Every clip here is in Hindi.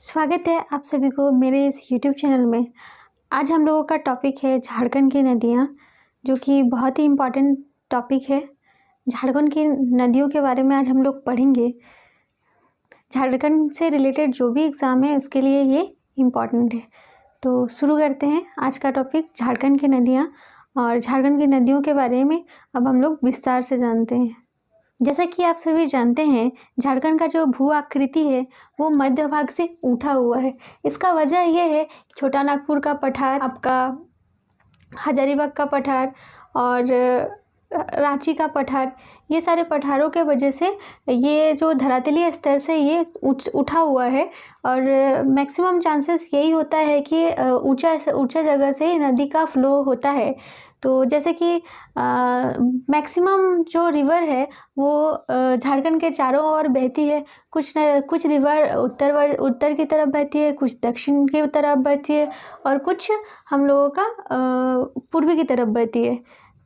स्वागत है आप सभी को मेरे इस यूट्यूब चैनल में। आज हम लोगों का टॉपिक है झारखंड की नदियाँ, जो कि बहुत ही इम्पॉर्टेंट टॉपिक है। झारखंड की नदियों के बारे में आज हम लोग पढ़ेंगे। झारखंड से रिलेटेड जो भी एग्ज़ाम है उसके लिए ये इम्पॉर्टेंट है। तो शुरू करते हैं आज का टॉपिक, झारखंड की नदियाँ। और झारखंड की नदियों के बारे में अब हम लोग विस्तार से जानते हैं। जैसा कि आप सभी जानते हैं, झारखंड का जो भू आकृति है वो मध्य भाग से उठा हुआ है। इसका वजह ये है कि छोटा नागपुर का पठार, आपका हजारीबाग का पठार और रांची का पठार, ये सारे पठारों के वजह से ये जो धरातलीय स्तर से ये उठा हुआ है। और मैक्सिमम चांसेस यही होता है कि ऊंचा जगह से नदी का फ्लो होता है। तो जैसे कि मैक्सिमम जो रिवर है वो झारखंड के चारों ओर बहती है। कुछ रिवर उत्तर की तरफ बहती है, कुछ दक्षिण की तरफ बहती है और कुछ हम लोगों का पूर्वी की तरफ बहती है।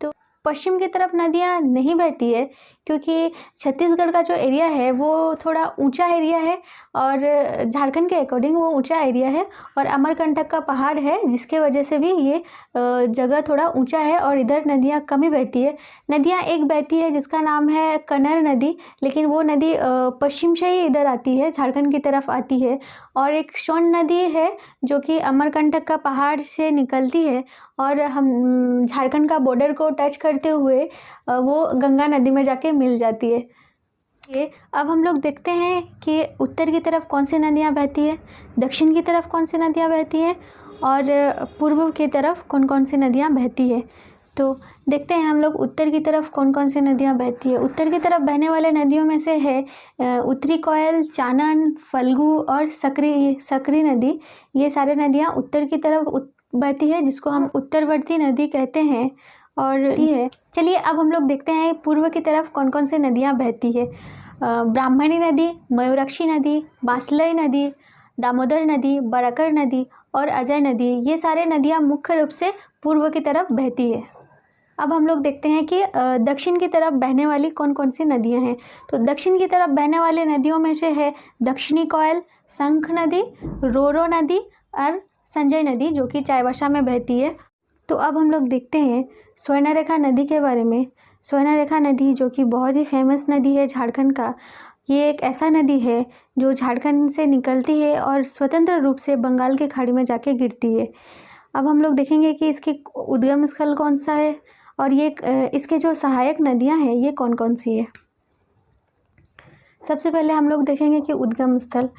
तो पश्चिम की तरफ नदियाँ नहीं बहती है क्योंकि छत्तीसगढ़ का जो एरिया है वो थोड़ा ऊंचा एरिया है और झारखंड के अकॉर्डिंग वो ऊंचा एरिया है और अमरकंटक का पहाड़ है, जिसके वजह से भी ये जगह थोड़ा ऊंचा है और इधर नदियाँ कम ही बहती है। नदियाँ एक बहती है जिसका नाम है कनर नदी, लेकिन वो नदी पश्चिम से ही इधर आती है, झारखंड की तरफ आती है। और एक सोन नदी है जो कि अमरकंटक का पहाड़ से निकलती है और हम झारखंड का बॉर्डर को टच करते हुए वो गंगा नदी में जाके मिल जाती है। ये अब हम लोग देखते हैं कि उत्तर की तरफ कौन सी नदियाँ बहती है, दक्षिण की तरफ कौन सी नदियाँ बहती हैं और पूर्व की तरफ कौन कौन सी नदियाँ बहती है। तो देखते हैं हम लोग उत्तर की तरफ कौन कौन सी नदियाँ बहती है। उत्तर की तरफ बहने वाले नदियों में से है उत्तरी कोयल, चानन, फल्गु और सकरी नदी। ये सारे नदियाँ उत्तर की तरफ बहती है, जिसको हम उत्तरवर्ती नदी कहते हैं। और ये चलिए अब हम लोग देखते हैं पूर्व की तरफ कौन कौन सी नदियाँ बहती है। ब्राह्मणी नदी, मयूराक्षी नदी, बासलई नदी, दामोदर नदी, बराकर नदी और अजय नदी, ये सारे नदियाँ मुख्य रूप से पूर्व की तरफ बहती है। अब हम लोग देखते हैं कि दक्षिण की तरफ बहने वाली कौन कौन सी नदियाँ हैं। तो दक्षिण की तरफ बहने वाली नदियों में से है दक्षिणी कोयल, शंख नदी, रोरो नदी और संजय नदी, जो कि चाईबासा में बहती है। तो अब हम लोग देखते हैं स्वर्णरेखा नदी के बारे में। स्वर्णरेखा नदी जो कि बहुत ही फेमस नदी है झारखंड का, ये एक ऐसा नदी है जो झारखंड से निकलती है और स्वतंत्र रूप से बंगाल की खाड़ी में जाके गिरती है। अब हम लोग देखेंगे कि इसकी उद्गम स्थल कौन सा है और ये इसके जो सहायक नदियां हैं ये कौन कौन सी है। सबसे पहले हम लोग देखेंगे कि उद्गम स्थल।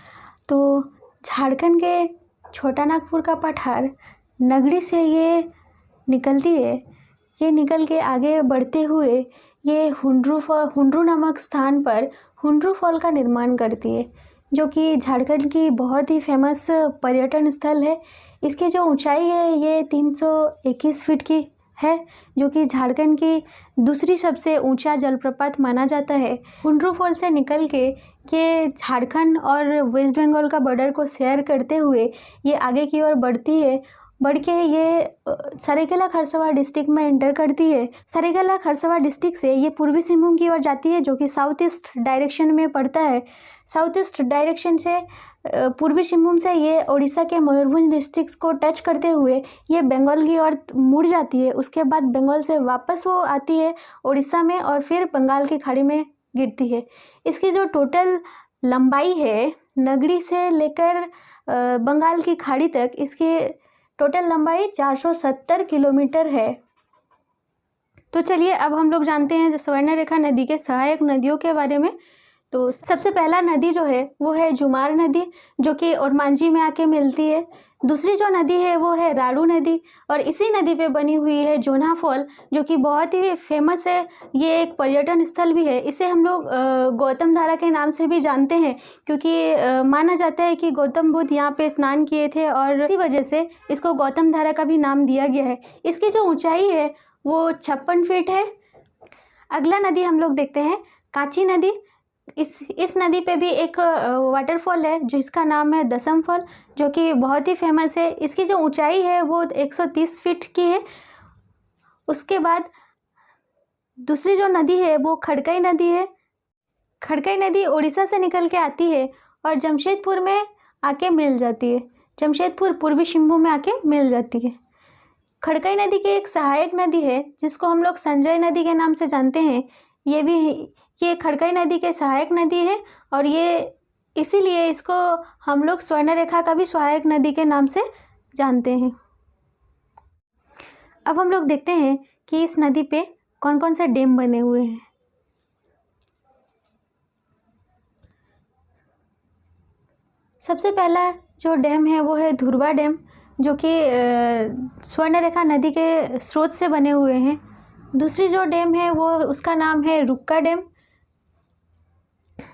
तो झारखंड के छोटा नागपुर का पठार नगड़ी से ये निकलती है। ये निकल के आगे बढ़ते हुए ये हुंड्रू नामक स्थान पर हुंड्रू फॉल का निर्माण करती है, जो कि झारखंड की बहुत ही फेमस पर्यटन स्थल है। इसकी जो ऊंचाई है ये 321 फीट की है, जो कि झारखंड की दूसरी सबसे ऊंचा जलप्रपात माना जाता है। हुंड्रू फॉल से निकल के ये झारखंड और वेस्ट बंगाल का बॉर्डर को शेयर करते हुए ये आगे की ओर बढ़ती है। बढ़ के ये सरायकेला खरसावां डिस्ट्रिक्ट में एंटर करती है। सरायकेला खरसावां डिस्ट्रिक्ट से ये पूर्वी सिंहभूम की ओर जाती है, जो कि साउथ ईस्ट डायरेक्शन में पड़ता है। साउथ ईस्ट डायरेक्शन से पूर्वी सिंहभूम से ये उड़ीसा के मयूरभंज डिस्ट्रिक्ट को टच करते हुए ये बंगाल की ओर मुड़ जाती है। उसके बाद बंगाल से वापस वो आती है उड़ीसा में और फिर बंगाल की खाड़ी में गिरती है। इसकी जो टोटल लंबाई है नगड़ी से लेकर बंगाल की खाड़ी तक, इसकी टोटल लंबाई 470 किलोमीटर है। तो चलिए अब हम लोग जानते हैं स्वर्णरेखा नदी के सहायक नदियों के बारे में। तो सबसे पहला नदी जो है वो है जुमार नदी, जो कि ओरमांझी में आके मिलती है। दूसरी जो नदी है वो है राड़ू नदी और इसी नदी पे बनी हुई है जोन्हा फॉल, जो कि बहुत ही फेमस है। ये एक पर्यटन स्थल भी है। इसे हम लोग गौतम धारा के नाम से भी जानते हैं, क्योंकि माना जाता है कि गौतम बुद्ध यहाँ पे स्नान किए थे और इसी वजह से इसको गौतम धारा का भी नाम दिया गया है। इसकी जो ऊंचाई है वो 56 फीट है। अगला नदी हम लोग देखते हैं कांची नदी। इस नदी पे भी एक वाटरफॉल है जिसका नाम है दसम फॉल, जो कि बहुत ही फेमस है। इसकी जो ऊंचाई है वो 130 फीट की है। उसके बाद दूसरी जो नदी है वो खड़कई नदी है। खड़कई नदी उड़ीसा से निकल के आती है और जमशेदपुर में आके मिल जाती है, जमशेदपुर पूर्वी सिंहभूम में आके मिल जाती है। खड़कई नदी की एक सहायक नदी है जिसको हम लोग संजय नदी के नाम से जानते हैं। ये खड़कई नदी के सहायक नदी है और ये इसीलिए इसको हम लोग स्वर्णरेखा का भी सहायक नदी के नाम से जानते हैं। अब हम लोग देखते हैं कि इस नदी पे कौन कौन से डैम बने हुए हैं। सबसे पहला जो डैम है वो है धुरवा डैम, जो कि स्वर्णरेखा नदी के स्रोत से बने हुए हैं। दूसरी जो डैम है वो उसका नाम है रुक्का डैम।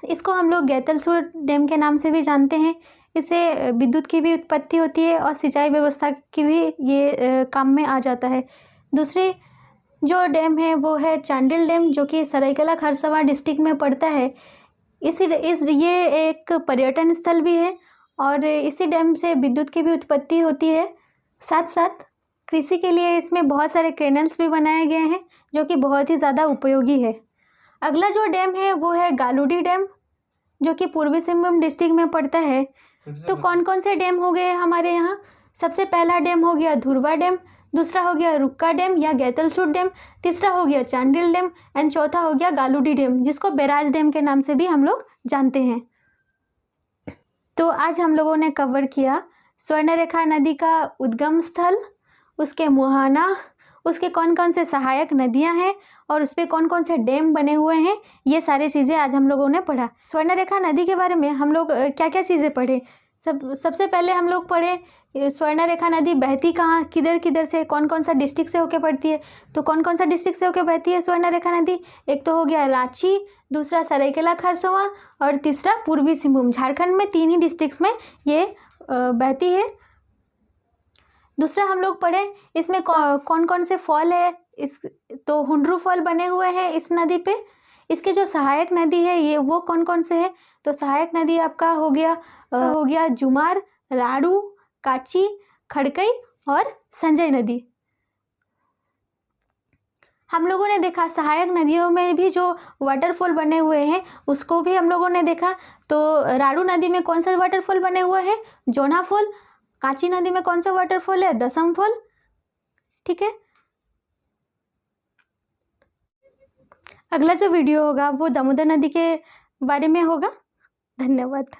इसको हम लोग गैतलसूर डैम के नाम से भी जानते हैं। इससे विद्युत की भी उत्पत्ति होती है और सिंचाई व्यवस्था की भी ये काम में आ जाता है। दूसरी जो डैम है वो है चांडिल डैम, जो कि सरायकेला खरसावां डिस्ट्रिक्ट में पड़ता है। ये एक पर्यटन स्थल भी है और इसी डैम से विद्युत की भी उत्पत्ति होती है। साथ साथ कृषि के लिए इसमें बहुत सारे कैनल्स भी बनाए गए हैं जो कि बहुत ही ज़्यादा उपयोगी है। अगला जो डैम है वो है गालूडी डैम, जो कि पूर्वी सिंहभूम डिस्ट्रिक्ट में पड़ता है। तो कौन कौन से डैम हो गए हमारे यहाँ? सबसे पहला डैम हो गया धुरवा डैम, दूसरा हो गया रुक्का डैम या गैतलसूर डैम, तीसरा हो गया चांडिल डैम एंड चौथा हो गया गालूडी डैम, जिसको बैराज डैम के नाम से भी हम लोग जानते हैं। तो आज हम लोगों ने कवर किया स्वर्णरेखा नदी का उद्गम स्थल, उसके मुहाना, उसके कौन कौन से सहायक नदियां हैं और उस पर कौन कौन से डैम बने हुए हैं। ये सारी चीज़ें आज हम लोगों ने पढ़ा। स्वर्णरेखा नदी के बारे में हम लोग क्या क्या चीज़ें पढ़े? सबसे पहले हम लोग पढ़े स्वर्णरेखा नदी बहती कहाँ, किधर किधर से, कौन कौन सा डिस्ट्रिक्ट से होकर पड़ती है। तो कौन कौन सा डिस्ट्रिक्ट से होकर बहती है स्वर्णरेखा नदी? एक तो हो गया रांची, दूसरा सरायकेला खरसावां और तीसरा पूर्वी सिंहभूम। झारखंड में 3 ही डिस्ट्रिक्ट्स में ये बहती है। दूसरा हम लोग पढ़े इसमें कौन कौन से फॉल है। तो हुंड्रू फॉल बने हुए हैं इस नदी पे। इसके जो सहायक नदी है ये वो कौन कौन से है? तो सहायक नदी आपका हो गया जुमार, राड़ू, काची, खड़कई और संजय नदी। हम लोगों ने देखा सहायक नदियों में भी जो वाटरफॉल बने हुए हैं उसको भी हम लोगों ने देखा। तो राड़ू नदी में कौन सा वाटरफॉल बने हुए हैं? जोना फॉल। काची नदी में कौन सा वाटरफॉल है? दसम फॉल। ठीक है। अगला जो वीडियो होगा वो दामोदर नदी के बारे में होगा। धन्यवाद।